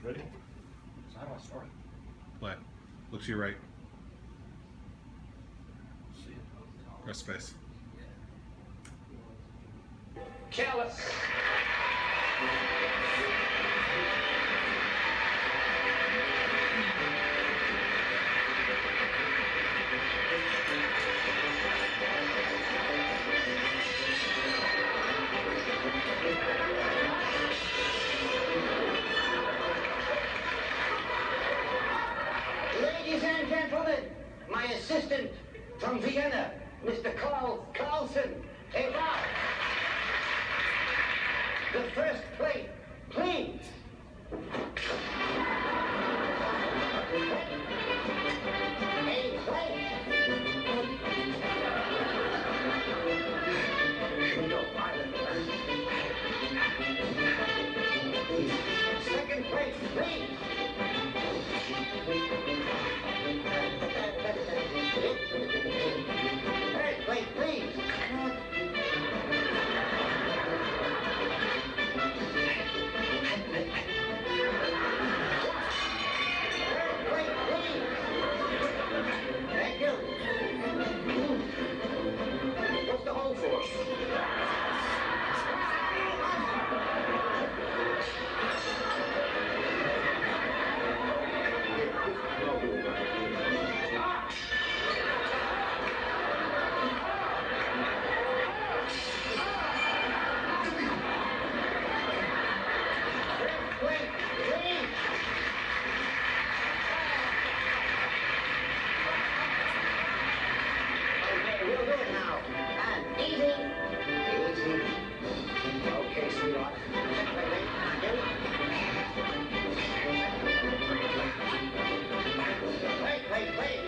Ready? So how do I start it? Play. Look to your right. See it. Press space. Careless. Ladies and gentlemen, my assistant from Vienna, Mr. Carlson. Hey, Bob. The first plate, please. A plate. Don't mind it. Second plate, please. Third plate, please. Third plate, please. Thank you. What's the hole for? Wait, please. Okay, we'll do it now. And easy. Easy. Okay, sweetheart. Wait.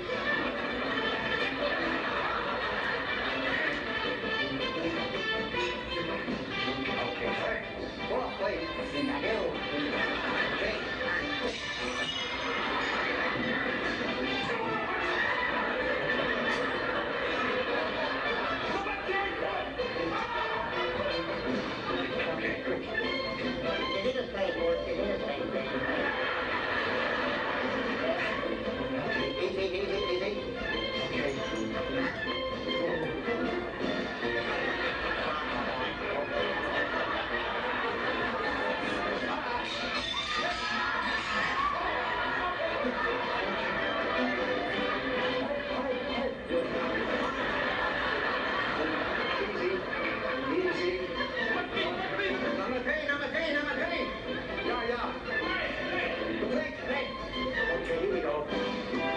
Okay, sir. Fourth plate. Thank you. Wait. Okay, good. It is a plate, boys. It is a plate. Easy. Okay. Easy. Number three. Yeah. Plate. Okay, here we go. Okay.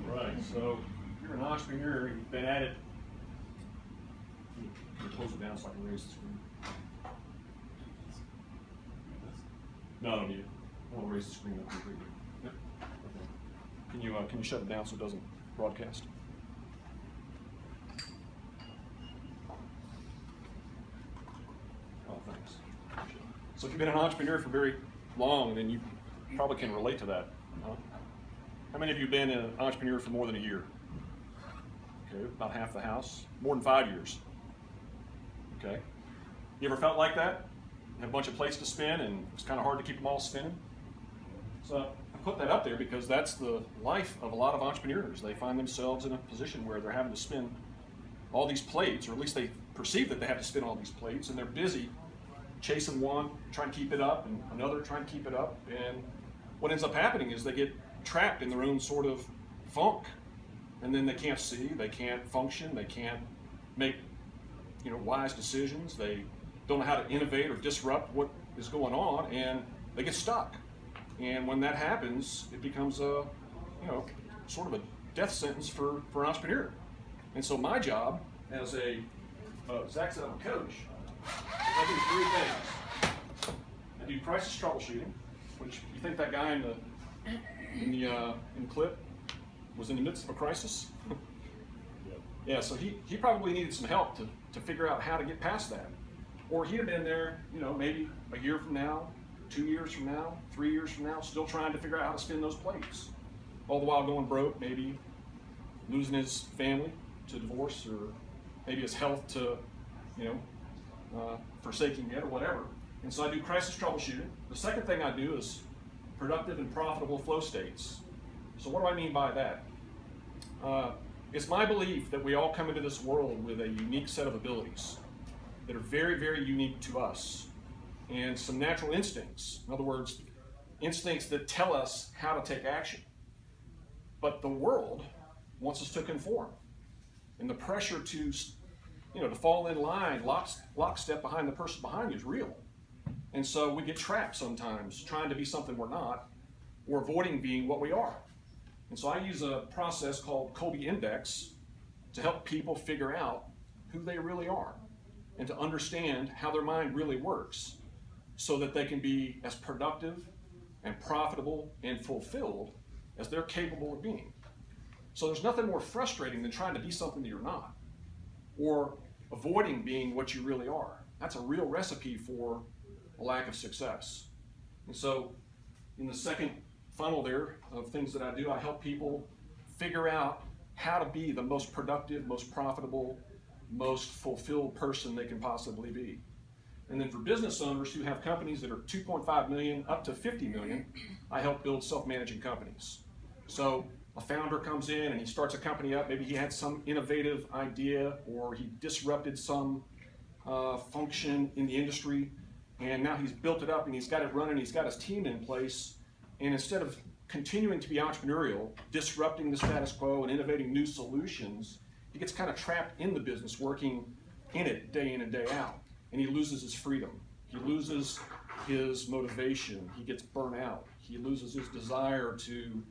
Right, so you're an entrepreneur, you've been at it. Can you close it down so I can raise the screen? No, I don't need it. I want to raise the screen up completely. Yep. Okay. Can you shut it down so it doesn't broadcast? Oh, thanks. So if you've been an entrepreneur for very long, then you probably can relate to that. Huh? How many of you have been an entrepreneur for more than a year? Okay, about half the house. More than 5 years. Okay. You ever felt like that? You have a bunch of plates to spin and it's kind of hard to keep them all spinning? So I put that up there because that's the life of a lot of entrepreneurs. They find themselves in a position where they're having to spin all these plates, or at least they perceive that they have to spin all these plates, and they're busy chasing one, trying to keep it up, and another trying to keep it up. And what ends up happening is they get trapped in their own sort of funk, and then they can't see, they can't function, they can't make wise decisions. They don't know how to innovate or disrupt what is going on, and they get stuck. And when that happens, it becomes sort of a death sentence for an entrepreneur. And so my job as a Zach said I'm a coach. I do 3 things. I do crisis troubleshooting, which you think that guy in the clip was in the midst of a crisis. Yeah, so he probably needed some help to figure out how to get past that. Or he'd have been there, maybe a year from now, 2 years from now, 3 years from now, still trying to figure out how to spin those plates. All the while going broke, maybe losing his family to divorce, or maybe his health to, forsaking it or whatever. And so I do crisis troubleshooting. The second thing I do is productive and profitable flow states. So what do I mean by that? It's my belief that we all come into this world with a unique set of abilities that are very, very unique to us, and some natural instincts. In other words, instincts that tell us how to take action. But the world wants us to conform, and the pressure to fall in line, lockstep behind the person behind you is real. And so we get trapped sometimes trying to be something we're not, or avoiding being what we are. And so I use a process called Colby Index to help people figure out who they really are and to understand how their mind really works so that they can be as productive and profitable and fulfilled as they're capable of being. So there's nothing more frustrating than trying to be something that you're not, or avoiding being what you really are. That's a real recipe for a lack of success. And so in the second funnel there of things that I do, I help people figure out how to be the most productive, most profitable, most fulfilled person they can possibly be. And then for business owners who have companies that are 2.5 million up to 50 million, I help build self-managing companies. So a founder comes in and he starts a company up. Maybe he had some innovative idea, or he disrupted some function in the industry, and now he's built it up and he's got it running, he's got his team in place. And instead of continuing to be entrepreneurial, disrupting the status quo and innovating new solutions, he gets kind of trapped in the business, working in it day in and day out. And he loses his freedom. He loses his motivation. He gets burnt out. He loses his desire to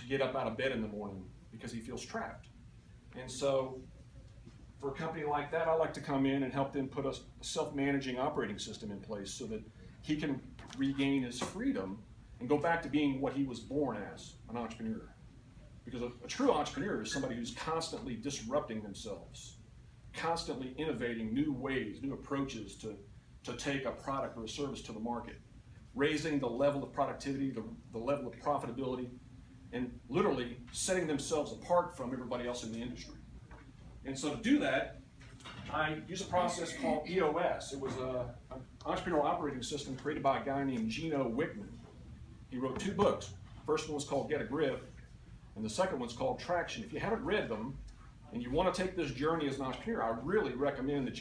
get up out of bed in the morning because he feels trapped. And so for a company like that, I like to come in and help them put a self-managing operating system in place so that he can regain his freedom and go back to being what he was born as, an entrepreneur. Because a true entrepreneur is somebody who's constantly disrupting themselves, constantly innovating new ways, new approaches to take a product or a service to the market, raising the level of productivity, the level of profitability, and literally setting themselves apart from everybody else in the industry. And so to do that, I use a process called EOS. It was an entrepreneurial operating system created by a guy named Gino Wickman. He wrote 2 books. The first one was called Get a Grip, and the second one's called Traction. If you haven't read them and you want to take this journey as an entrepreneur, I really recommend that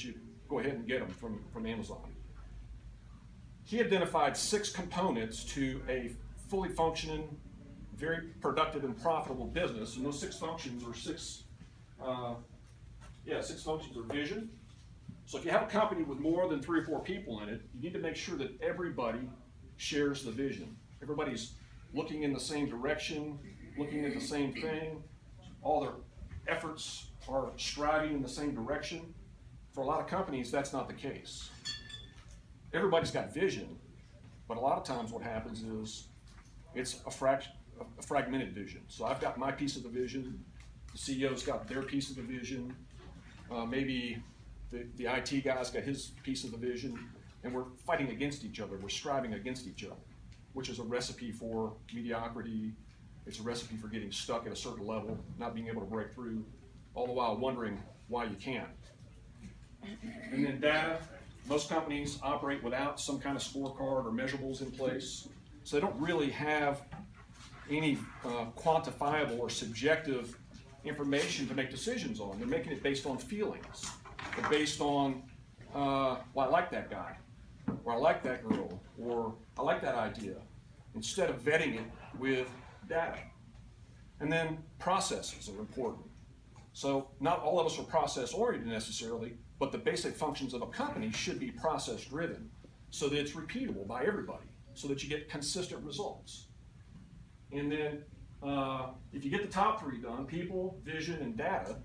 you go ahead and get them from Amazon. He identified 6 components to a fully functioning, very productive and profitable business, and those 6 functions are 6 functions are vision. So if you have a company with more than 3 or 4 people in it, you need to make sure that everybody shares the vision. Everybody's looking in the same direction, looking at the same thing. All their efforts are striving in the same direction. For a lot of companies, that's not the case. Everybody's got vision, but a lot of times what happens is it's a fragmented vision. So I've got my piece of the vision, the CEO's got their piece of the vision, maybe the IT guy's got his piece of the vision, and we're fighting against each other, we're striving against each other, which is a recipe for mediocrity. It's a recipe for getting stuck at a certain level, not being able to break through, all the while wondering why you can't. And then data. Most companies operate without some kind of scorecard or measurables in place, so they don't really have any quantifiable or subjective information to make decisions on. They're making it based on feelings, or based on, well, I like that guy, or I like that girl, or I like that idea, instead of vetting it with data. And then processes are important. So not all of us are process oriented necessarily, but the basic functions of a company should be process driven so that it's repeatable by everybody, so that you get consistent results. And then if you get the top three done, people, vision, and data,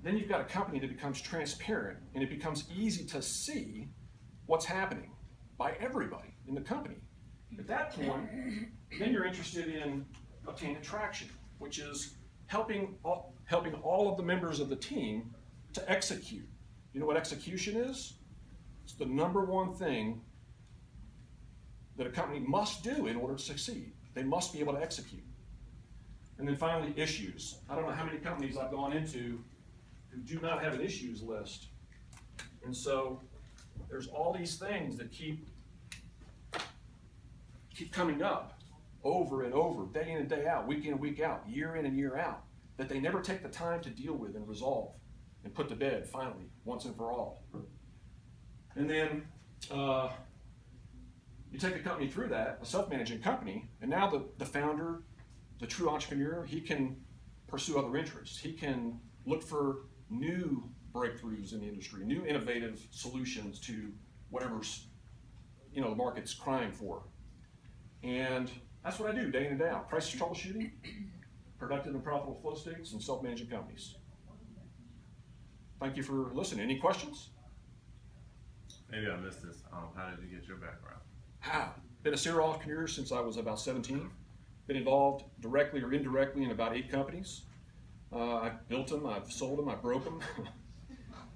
then you've got a company that becomes transparent and it becomes easy to see what's happening by everybody in the company. At that point, then you're interested in obtaining traction, which is helping all of the members of the team to execute. You know what execution is? It's the number one thing that a company must do in order to succeed. They must be able to execute. And then finally, issues. I don't know how many companies I've gone into who do not have an issues list. And so there's all these things that keep coming up over and over, day in and day out, week in and week out, year in and year out, that they never take the time to deal with and resolve and put to bed finally, once and for all. And then you take a company through that, a self-managing company, and now the founder, the true entrepreneur, he can pursue other interests. He can look for new breakthroughs in the industry, new innovative solutions to whatever's the market's crying for. And that's what I do day in and day out. Crisis troubleshooting, productive and profitable flow states, and self-managing companies. Thank you for listening. Any questions? Maybe I missed this. How did you get your background? Been a serial entrepreneur since I was about 17. Been involved directly or indirectly in about 8 companies. I've built them, I've sold them, I broke them.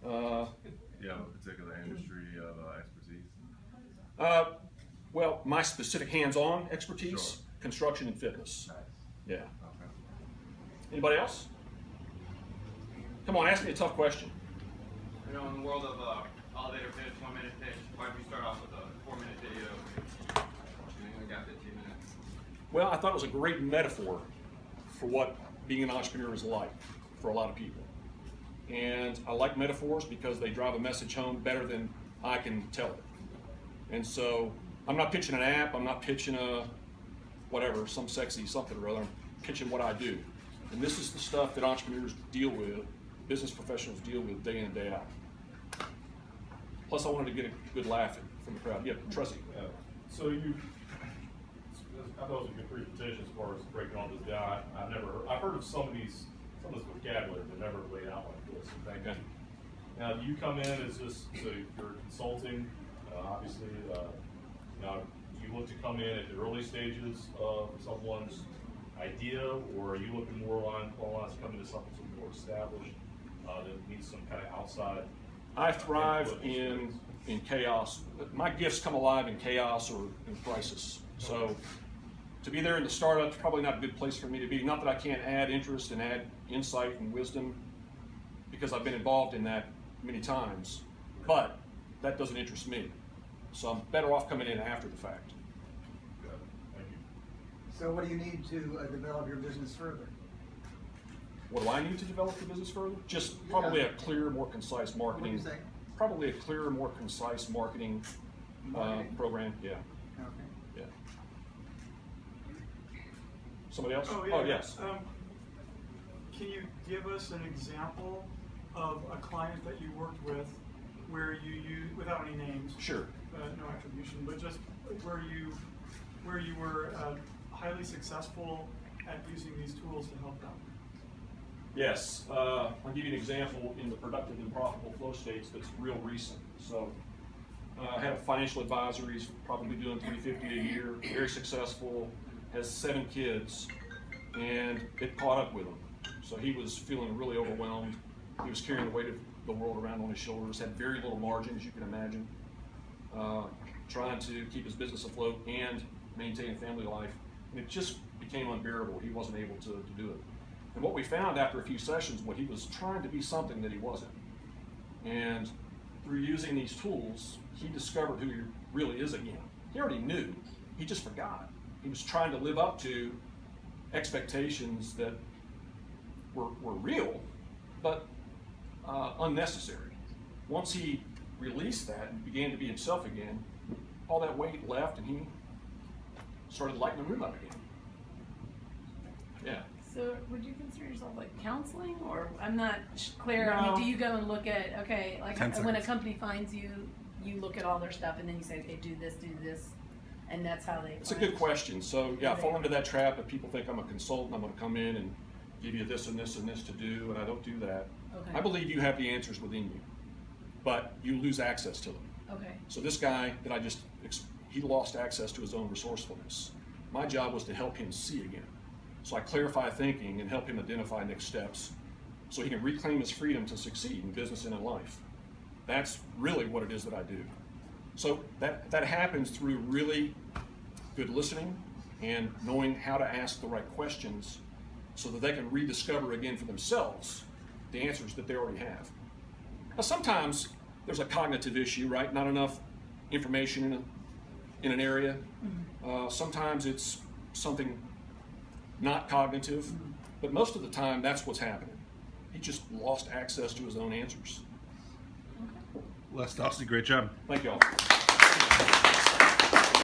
You have a particular industry of expertise? Well, my specific hands-on expertise, Sure. Construction and fitness. Nice. Yeah. Okay. Anybody else? Come on, ask me a tough question. In the world of elevator pitch, 1 minute pitch, why don't you start off with a 4-minute video? And then we got 15 minutes. Well, I thought it was a great metaphor for what being an entrepreneur is like for a lot of people. And I like metaphors because they drive a message home better than I can tell it. And so I'm not pitching an app, I'm not pitching some sexy something or other, I'm pitching what I do. And this is the stuff that entrepreneurs deal with, business professionals deal with day in and day out. Plus I wanted to get a good laugh from the crowd. Yeah, Trusty. So I thought it was a good presentation as far as breaking all this down. I've heard of some of this vocabulary, but never laid out like this. So thank you. Now, do you come in as just, so you're consulting, obviously, now, do you look to come in at the early stages of someone's idea, or are you looking more on lines to come into something more established that needs some kind of outside? I thrive in chaos. My gifts come alive in chaos or in crisis. So to be there in the startup is probably not a good place for me to be. Not that I can't add interest and add insight and wisdom, because I've been involved in that many times, but that doesn't interest me. So I'm better off coming in after the fact. Good. Thank you. So what do you need to develop your business further? What do I need to develop the business further? Just probably a clearer, more concise marketing. What do you say? Probably a clearer, more concise marketing program. Yeah. Okay. Yeah. Somebody else? Oh, yeah. Oh, yes. Can you give us an example of a client that you worked with where you used, without any names, Sure. no attribution, but just where you were highly successful at using these tools to help them? Yes, I'll give you an example in the productive and profitable flow states that's real recent. So I had a financial advisor, he's probably doing $350 a year, very successful, has 7 kids, and it caught up with him. So he was feeling really overwhelmed. He was carrying the weight of the world around on his shoulders, had very little margin, as you can imagine, trying to keep his business afloat and maintain a family life. And it just became unbearable. He wasn't able to do it. And what we found after a few sessions, he was trying to be something that he wasn't. And through using these tools, he discovered who he really is again. He already knew, he just forgot. He was trying to live up to expectations that were real, but unnecessary. Once he released that and began to be himself again, all that weight left and he started lighting the room up again. Yeah. So would you consider yourself like counseling, or I'm not clear? I No. mean, do you go and look at, okay, like 10 when a seconds. company finds you, you look at all their stuff and then you say, okay, do this, and that's how they. It's a find good you? question. So yeah, I They fall are. into that trap if people think I'm a consultant, I'm gonna come in and give you this and this and this to do, and I don't do that. Okay. I believe you have the answers within you, but you lose access to them. Okay. So this guy that I just, he lost access to his own resourcefulness. My job was to help him see again. So I clarify thinking and help him identify next steps so he can reclaim his freedom to succeed in business and in life. That's really what it is that I do. So that happens through really good listening and knowing how to ask the right questions so that they can rediscover again for themselves the answers that they already have. Now sometimes there's a cognitive issue, right? Not enough information in an area. Sometimes it's something not cognitive, but most of the time that's what's happening. He just lost access to his own answers. Les Dossey, great job. Thank you all.